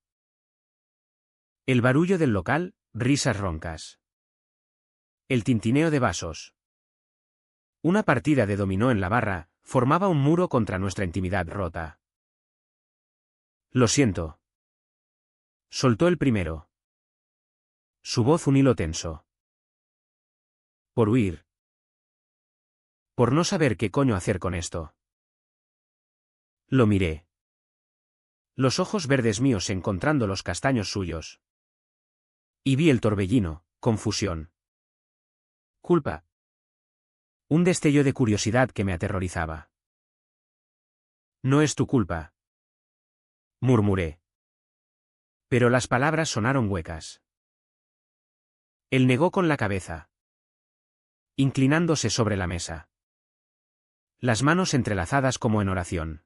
El barullo del local, risas roncas. El tintineo de vasos. Una partida de dominó en la barra, formaba un muro contra nuestra intimidad rota. Lo siento. Soltó el primero. Su voz un hilo tenso. Por huir. Por no saber qué coño hacer con esto. Lo miré. Los ojos verdes míos encontrando los castaños suyos. Y vi el torbellino, confusión. Culpa. Un destello de curiosidad que me aterrorizaba. No es tu culpa. Murmuré. Pero las palabras sonaron huecas. Él negó con la cabeza. Inclinándose sobre la mesa. Las manos entrelazadas como en oración.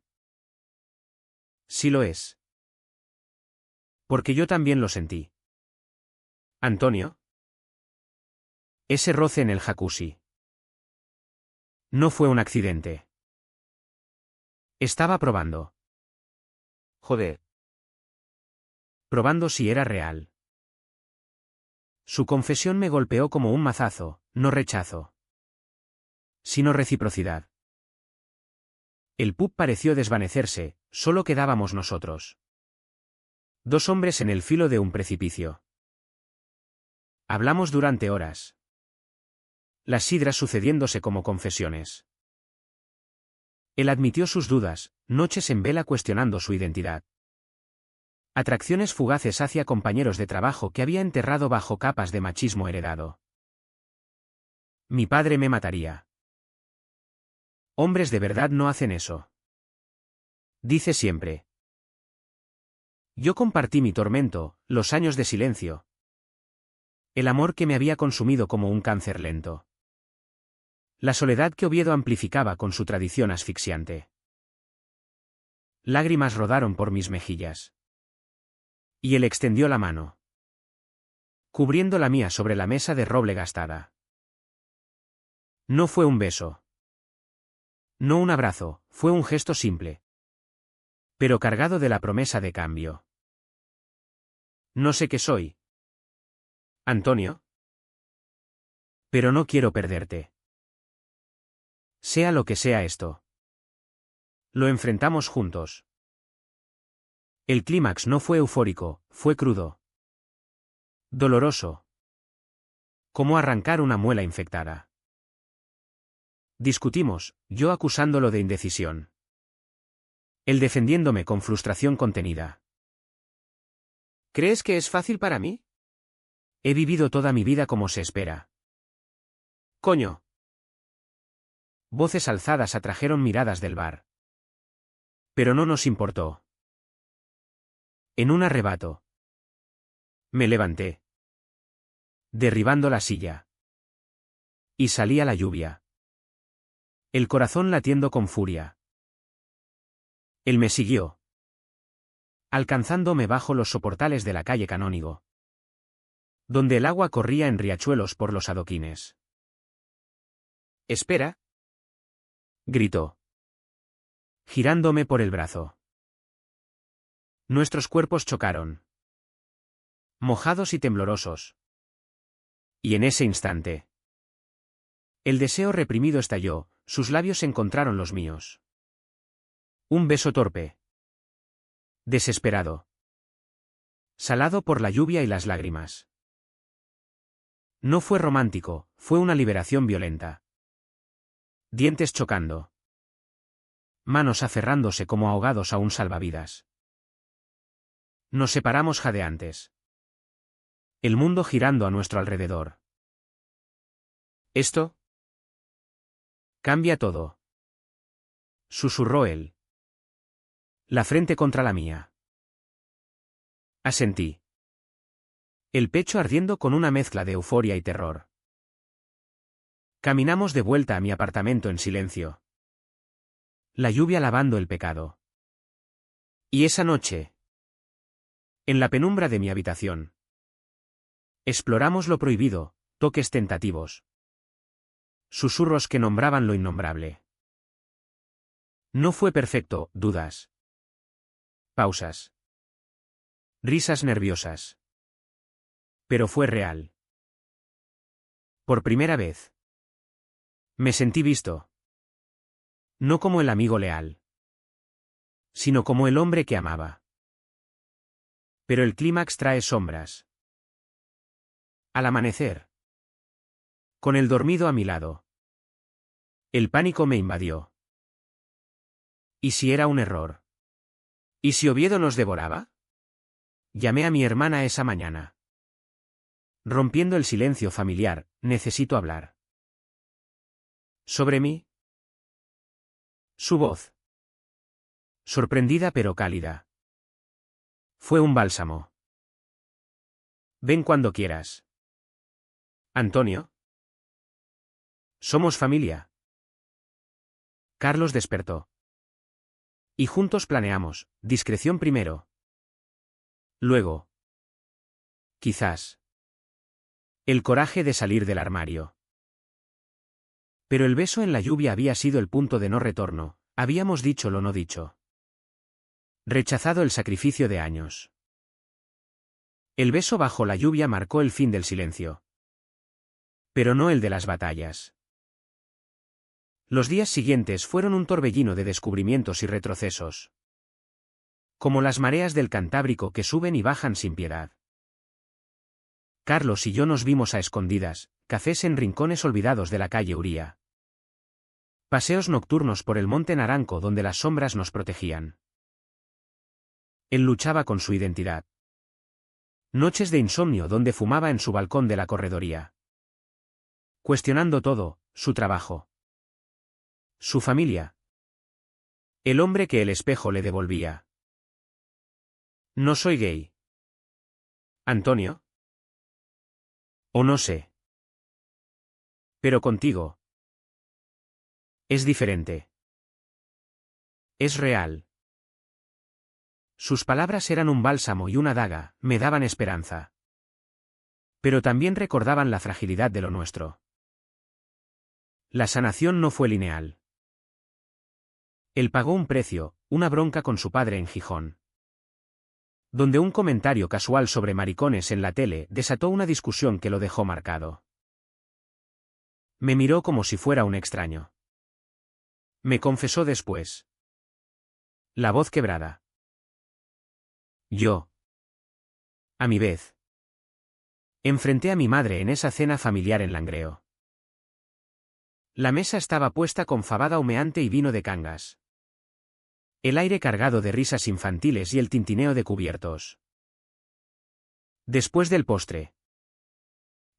Sí lo es. Porque yo también lo sentí. Antonio. Ese roce en el jacuzzi. No fue un accidente. Estaba probando. Joder. Probando si era real. Su confesión me golpeó como un mazazo, no rechazo. Sino reciprocidad. El pub pareció desvanecerse, solo quedábamos nosotros. 2 hombres en el filo de un precipicio. Hablamos durante horas. las sidras sucediéndose como confesiones. Él admitió sus dudas, noches en vela cuestionando su identidad. Atracciones fugaces hacia compañeros de trabajo que había enterrado bajo capas de machismo heredado. Mi padre me mataría. Hombres de verdad no hacen eso. Dice siempre. Yo compartí mi tormento, los años de silencio. El amor que me había consumido como un cáncer lento. La soledad que Oviedo amplificaba con su tradición asfixiante. Lágrimas rodaron por mis mejillas. Y él extendió la mano, cubriendo la mía sobre la mesa de roble gastada. No fue un beso. No un abrazo, fue un gesto simple, pero cargado de la promesa de cambio. No sé qué soy, Antonio, pero no quiero perderte. Sea lo que sea esto. Lo enfrentamos juntos. El clímax no fue eufórico, fue crudo. Doloroso. Como arrancar una muela infectada. Discutimos, yo acusándolo de indecisión. Él defendiéndome con frustración contenida. ¿Crees que es fácil para mí? He vivido toda mi vida como se espera. Coño. Voces alzadas atrajeron miradas del bar. Pero no nos importó. En un arrebato. Me levanté, derribando la silla. Y salí a la lluvia. El corazón latiendo con furia. Él me siguió, alcanzándome bajo los soportales de la calle Canónigo, donde el agua corría en riachuelos por los adoquines. «Espera», gritó, girándome por el brazo. Nuestros cuerpos chocaron, mojados y temblorosos. Y en ese instante, el deseo reprimido estalló, sus labios encontraron los míos. Un beso torpe. Desesperado. Salado por la lluvia y las lágrimas. No fue romántico, fue una liberación violenta. Dientes chocando. Manos aferrándose como ahogados a un salvavidas. Nos separamos jadeantes. El mundo girando a nuestro alrededor. ¿Esto? Cambia todo. Susurró él. La frente contra la mía. Asentí. El pecho ardiendo con una mezcla de euforia y terror. Caminamos de vuelta a mi apartamento en silencio. La lluvia lavando el pecado. Y esa noche, en la penumbra de mi habitación, exploramos lo prohibido, toques tentativos. Susurros que nombraban lo innombrable. No fue perfecto, dudas. Pausas. Risas nerviosas. Pero fue real. Por primera vez. Me sentí visto. No como el amigo leal, sino como el hombre que amaba. Pero el clímax trae sombras. Al amanecer. Con el dormido a mi lado. El pánico me invadió. ¿Y si era un error? ¿Y si Oviedo nos devoraba? Llamé a mi hermana esa mañana. Rompiendo el silencio familiar, necesito hablar. ¿Sobre mí? Su voz. Sorprendida pero cálida. Fue un bálsamo. Ven cuando quieras. Antonio. Somos familia. Carlos despertó. Y juntos planeamos, discreción primero. Luego. Quizás. El coraje de salir del armario. Pero el beso en la lluvia había sido el punto de no retorno, habíamos dicho lo no dicho. Rechazado el sacrificio de años. El beso bajo la lluvia marcó el fin del silencio. Pero no el de las batallas. Los días siguientes fueron un torbellino de descubrimientos y retrocesos. Como las mareas del Cantábrico que suben y bajan sin piedad. Carlos y yo nos vimos a escondidas, cafés en rincones olvidados de la calle Uría. Paseos nocturnos por el monte Naranco donde las sombras nos protegían. Él luchaba con su identidad. Noches de insomnio donde fumaba en su balcón de la corredoría. Cuestionando todo, su trabajo. Su familia. El hombre que el espejo le devolvía. No soy gay. ¿Antonio? O no sé. Pero contigo. Es diferente. Es real. Sus palabras eran un bálsamo y una daga, me daban esperanza. Pero también recordaban la fragilidad de lo nuestro. La sanación no fue lineal. Él pagó un precio, una bronca con su padre en Gijón. Donde un comentario casual sobre maricones en la tele desató una discusión que lo dejó marcado. Me miró como si fuera un extraño. Me confesó después. La voz quebrada. Yo. A mi vez. Enfrenté a mi madre en esa cena familiar en Langreo. La mesa estaba puesta con fabada humeante y vino de Cangas. El aire cargado de risas infantiles y el tintineo de cubiertos. Después del postre.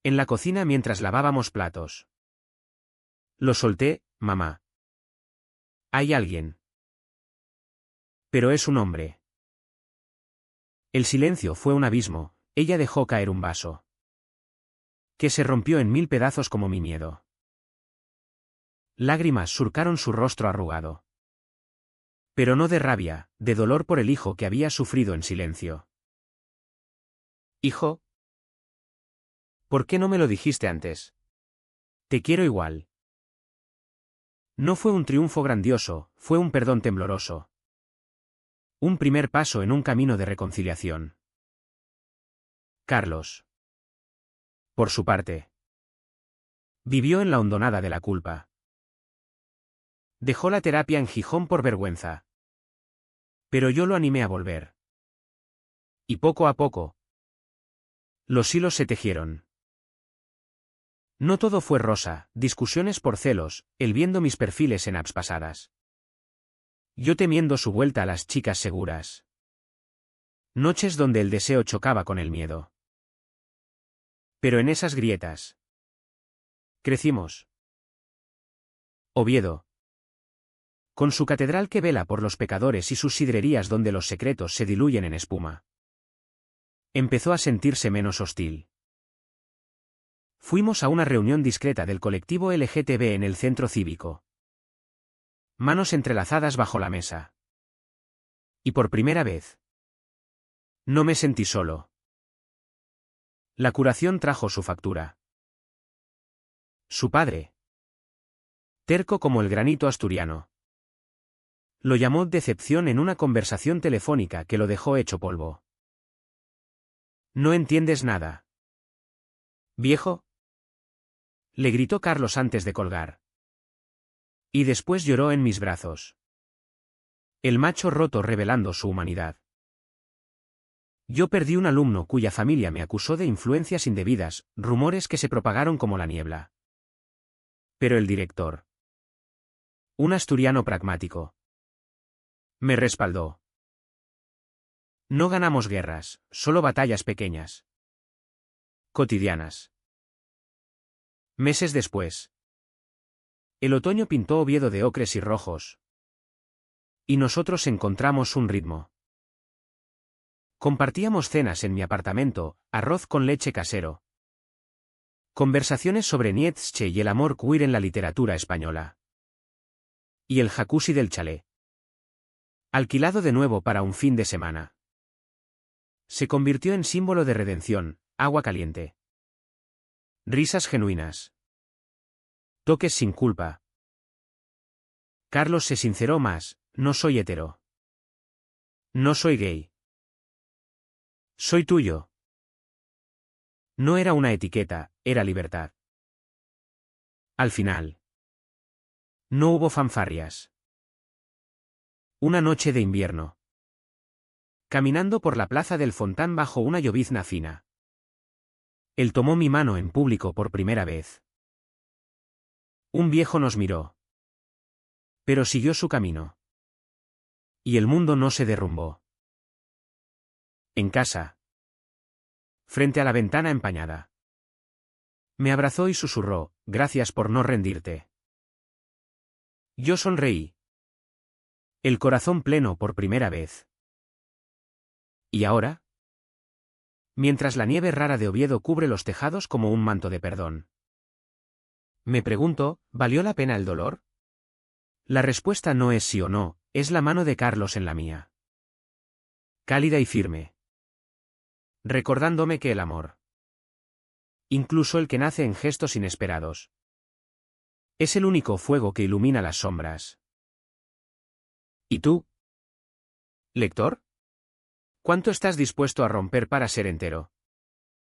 En la cocina mientras lavábamos platos. Lo solté, mamá. Hay alguien. Pero es un hombre. El silencio fue un abismo, ella dejó caer un vaso. Que se rompió en 1000 pedazos como mi miedo. Lágrimas surcaron su rostro arrugado. Pero no de rabia, de dolor por el hijo que había sufrido en silencio. Hijo. ¿Por qué no me lo dijiste antes? Te quiero igual. No fue un triunfo grandioso, fue un perdón tembloroso. Un primer paso en un camino de reconciliación. Carlos. Por su parte. Vivió en la hondonada de la culpa. Dejó la terapia en Gijón por vergüenza. Pero yo lo animé a volver. Y poco a poco. Los hilos se tejieron. No todo fue rosa, discusiones por celos, él viendo mis perfiles en apps pasadas. Yo temiendo su vuelta a las chicas seguras. Noches donde el deseo chocaba con el miedo. Pero en esas grietas. Crecimos. Oviedo. Con su catedral que vela por los pecadores y sus sidrerías donde los secretos se diluyen en espuma. Empezó a sentirse menos hostil. Fuimos a una reunión discreta del colectivo LGTB en el centro cívico. Manos entrelazadas bajo la mesa. Y por primera vez. No me sentí solo. La curación trajo su factura. Su padre. Terco como el granito asturiano. Lo llamó decepción en una conversación telefónica que lo dejó hecho polvo. No entiendes nada. ¿Viejo? Le gritó Carlos antes de colgar. Y después lloró en mis brazos. El macho roto revelando su humanidad. Yo perdí un alumno cuya familia me acusó de influencias indebidas, rumores que se propagaron como la niebla. Pero el director. Un asturiano pragmático. Me respaldó. No ganamos guerras, solo batallas pequeñas. Cotidianas. Meses después. El otoño pintó Oviedo de ocres y rojos. Y nosotros encontramos un ritmo. Compartíamos cenas en mi apartamento, arroz con leche casero. Conversaciones sobre Nietzsche y el amor queer en la literatura española. Y el jacuzzi del chalet. Alquilado de nuevo para un fin de semana. Se convirtió en símbolo de redención, agua caliente. Risas genuinas. Toques sin culpa. Carlos se sinceró más, no soy hetero. No soy gay. Soy tuyo. No era una etiqueta, era libertad. Al final. No hubo fanfarrias. Una noche de invierno. Caminando por la plaza del Fontán bajo una llovizna fina. Él tomó mi mano en público por primera vez. Un viejo nos miró. Pero siguió su camino. Y el mundo no se derrumbó. En casa. Frente a la ventana empañada. Me abrazó y susurró, gracias por no rendirte. Yo sonreí. El corazón pleno por primera vez. ¿Y ahora? Mientras la nieve rara de Oviedo cubre los tejados como un manto de perdón. Me pregunto, ¿valió la pena el dolor? La respuesta no es sí o no, es la mano de Carlos en la mía. Cálida y firme. Recordándome que el amor, incluso el que nace en gestos inesperados, es el único fuego que ilumina las sombras. ¿Y tú? ¿Lector? ¿Cuánto estás dispuesto a romper para ser entero?